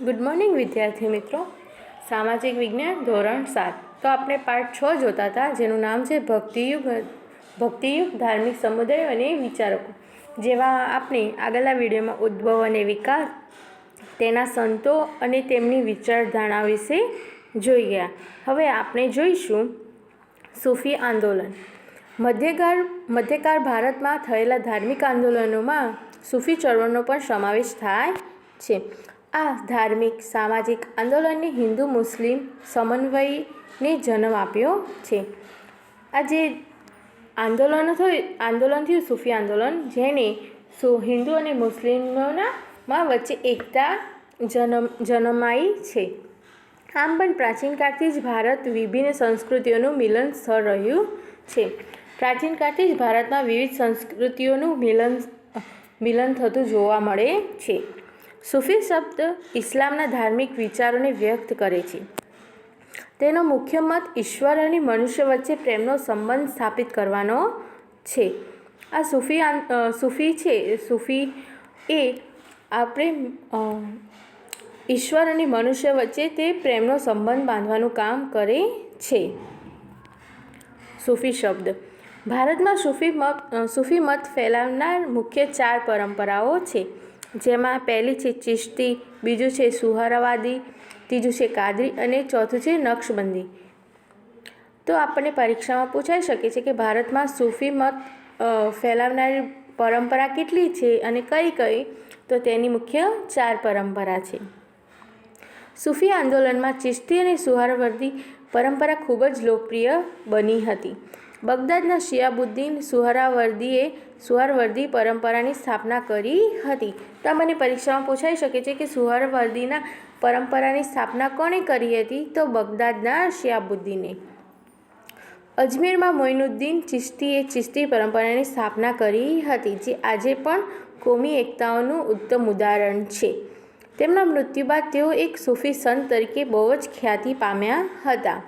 Good morning વિદ્યાર્થી મિત્રો. સામાજિક વિજ્ઞાન ધોરણ 7. તો આપણે પાઠ 6 જોતા હતા, જેનું નામ છે ભક્તિયુગ ધાર્મિક સમુદાયો અને વિચારકો. જેવા આપણે આગળના વિડીયોમાં ઉદ્ભવ અને વિકાસ, તેના સંતો અને તેમની વિચારધારણા વિશે જોઈ ગયા. હવે આપણે જોઈશું સૂફી આંદોલન. મધ્યકાળ ભારતમાં થયેલા ધાર્મિક આંદોલનોમાં સૂફી ચળવળનો પણ સમાવેશ થાય છે. આ ધાર્મિક સામાજિક આંદોલનને હિન્દુ મુસ્લિમ સમન્વયને જન્મ આપ્યો છે. આ જે આંદોલન થયું સૂફી આંદોલન, જેને હિન્દુ અને મુસ્લિમોના વચ્ચે એકતા જન્માઈ છે. આમ પણ પ્રાચીન કાળથી જ ભારત વિભિન્ન સંસ્કૃતિઓનું મિલન સ્થળ રહ્યું છે. પ્રાચીન કાળથી જ ભારતમાં વિવિધ સંસ્કૃતિઓનું મિલન થતું જોવા મળે છે. સૂફી શબ્દ ઇસ્લામના ધાર્મિક વિચારોને વ્યક્ત કરે છે. તેનો મુખ્ય મત ઈશ્વર અને મનુષ્ય વચ્ચે પ્રેમનો સંબંધ સ્થાપિત કરવાનો છે. આ સૂફી એ આપણે ઈશ્વર અને મનુષ્ય વચ્ચે તે પ્રેમનો સંબંધ બાંધવાનું કામ કરે છે. સૂફી શબ્દ ભારતમાં સૂફી મત ફેલાવનાર મુખ્ય 4 પરંપરાઓ છે. જેમાં પહેલી છે ચિશ્તી, બીજું છે સુહરાવાદી, ત્રીજું છે કાદરી અને ચોથું છે નક્શબંધી. તો આપણને પરીક્ષામાં પૂછાઈ શકે છે કે ભારતમાં સૂફી મત ફેલાવનારી પરંપરા કેટલી છે અને કઈ કઈ? તો તેની મુખ્ય 4 પરંપરા છે. સૂફી આંદોલનમાં ચિશ્તી અને સુહરાવર્દી પરંપરા ખૂબ જ લોકપ્રિય બની હતી. બગદાદના શિયાબુદ્દીન સુહરાવર્દી પરંપરાની સ્થાપના કરી હતી. તો મને પરીક્ષામાં પૂછાઈ શકે છે કે સુહરાવર્દીના પરંપરાની સ્થાપના કોણે કરી હતી? તો બગદાદના શિયાબુદ્દીને. અજમેરમાં મોઇનુદ્દીન ચિશ્તીએ ચિશ્તી પરંપરાની સ્થાપના કરી હતી, જે આજે પણ કોમી એકતાઓનું ઉત્તમ ઉદાહરણ છે. તેમના મૃત્યુ બાદ તેઓ એક સૂફી સંત તરીકે બહુ જ ખ્યાતિ પામ્યા હતા.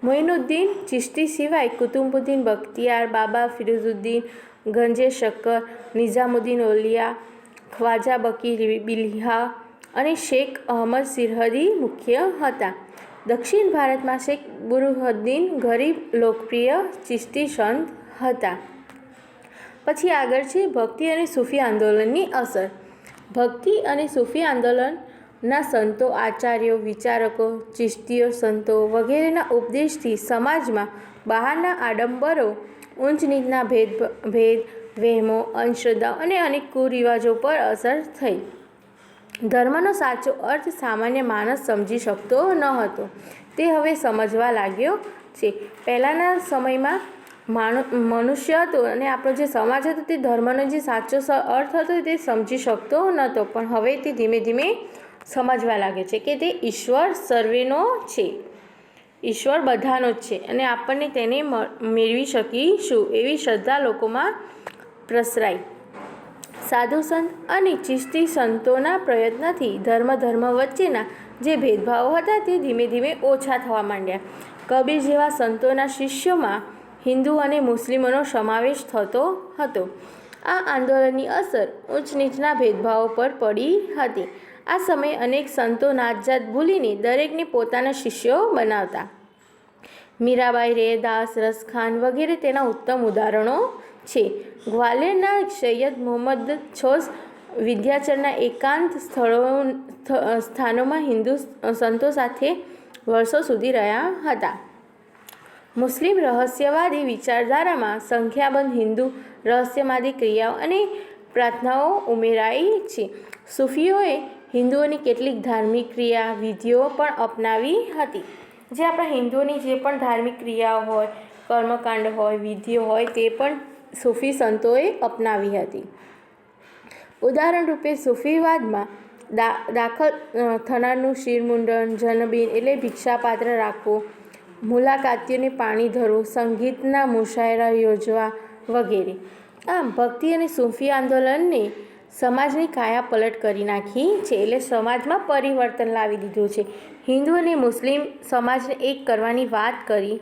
મોઇનુદ્દીન ચિશ્તી સિવાય કુતુબુદ્દીન બખ્તિયાર, બાબા ફિરોઝુદ્દીન ગંજે શક્કર, નિઝામુદ્દીન ઔલિયા, ખ્વાજા બકીર બિલ્હા અને શેખ અહમદ સિરહદી મુખ્ય હતા. દક્ષિણ ભારતમાં શેખ બુરહુદ્દીન ગરીબ લોકપ્રિય ચિશ્તી સંત હતા. પછી આગળ છે ભક્તિ અને સૂફી આંદોલનની અસર. ભક્તિ અને સૂફી આંદોલનના સંતો, આચાર્યો, વિચારકો, ચિશ્તીઓ સંતો વગેરેના ઉપદેશથી સમાજમાં બહારના આડંબરો, ઊંચ નીચના ભેદ, વહેમો, અંધશ્રદ્ધા અને અનેક કુરિવાજો પર અસર થઈ. ધર્મનો સાચો અર્થ સામાન્ય માણસ સમજી શકતો ન હતો, તે હવે સમજવા લાગ્યો છે. પહેલાંના સમયમાં મનુષ્ય હતો અને આપણો જે સમાજ હતો તે ધર્મનો જે સાચો અર્થ હતો તે સમજી શકતો નહોતો, પણ હવે તે ધીમે ધીમે સમજવા લાગે છે કે તે ઈશ્વર સર્વેનો છે, ઈશ્વર બધાનો જ છે અને આપણને તેને મેળવી શકીશું એવી શ્રદ્ધા લોકોમાં પ્રસરાઈ. સાધુ સંત અને ચિશ્તી સંતોના પ્રયત્નથી ધર્મ વચ્ચેના જે ભેદભાવો હતા તે ધીમે ધીમે ઓછા થવા માંડ્યા. કબીર જેવા સંતોના શિષ્યોમાં હિન્દુ અને મુસ્લિમોનો સમાવેશ થતો હતો. આ આંદોલનની અસર ઊંચ નીચના ભેદભાવો પર પડી હતી. આ સમયે અનેક સંતો નાતજાત ભૂલીને દરેકને પોતાના શિષ્યો બનાવતા. મીરાબાઈ, રેદાસ, રસખાન વગેરે તેના ઉત્તમ ઉદાહરણો છે. ગ્વાલિયરના સૈયદ મોહમ્મદ છોસ વિંધ્યાચલના એકાંત સ્થાનોમાં હિન્દુ સંતો સાથે વર્ષો સુધી રહ્યા હતા. મુસ્લિમ રહસ્યવાદી વિચારધારામાં સંખ્યાબંધ હિન્દુ રહસ્યવાદી ક્રિયાઓ અને પ્રાર્થનાઓ ઉમેરાઈ છે. સૂફીઓએ હિન્દુઓની કેટલીક ધાર્મિક ક્રિયા વિધિઓ પણ અપનાવી હતી. જે આપણા હિન્દુઓની જે પણ ધાર્મિક ક્રિયાઓ હોય, કર્મકાંડ હોય, વિધિઓ હોય, તે પણ સૂફી સંતોએ અપનાવી હતી. ઉદાહરણ રૂપે સૂફીવાદમાં દાખલ થનારનું શિરમુંડન, જનબીન એટલે ભિક્ષાપાત્ર રાખવું, મુલાકાતીઓને પાણી ધરવું, સંગીતના મુશાયરા યોજવા વગેરે. આમ ભક્તિ અને સૂફી આંદોલનને સમાજની કાયા પલટ કરી નાખી છે, એટલે સમાજમાં પરિવર્તન લાવી દીધું છે. હિન્દુ અને મુસ્લિમ સમાજને એક કરવાની વાત કરી.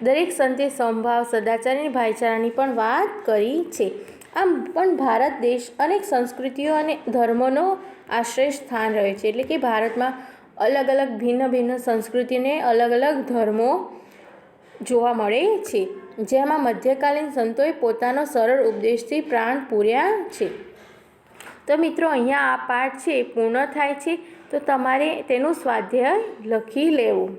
દરેક સંતે સમભાવ, સદાચાર અને ભાઈચારાની પણ વાત કરી છે. આમ પણ ભારત દેશ અનેક સંસ્કૃતિઓ અને ધર્મોનો આશ્રય સ્થાન રહે છે, એટલે કે ભારતમાં અલગ અલગ ભિન્ન ભિન્ન સંસ્કૃતિને અલગ અલગ ધર્મો જોવા મળે છે, જેમાં મધ્યકાલીન સંતોએ પોતાનો સરળ ઉપદેશથી પ્રાણ પૂર્યા છે. તો મિત્રો, અહીંયા આ પાઠ છે પૂર્ણ થાય છે. તો તમારે તેનું સ્વાધ્યાય લખી લેવું.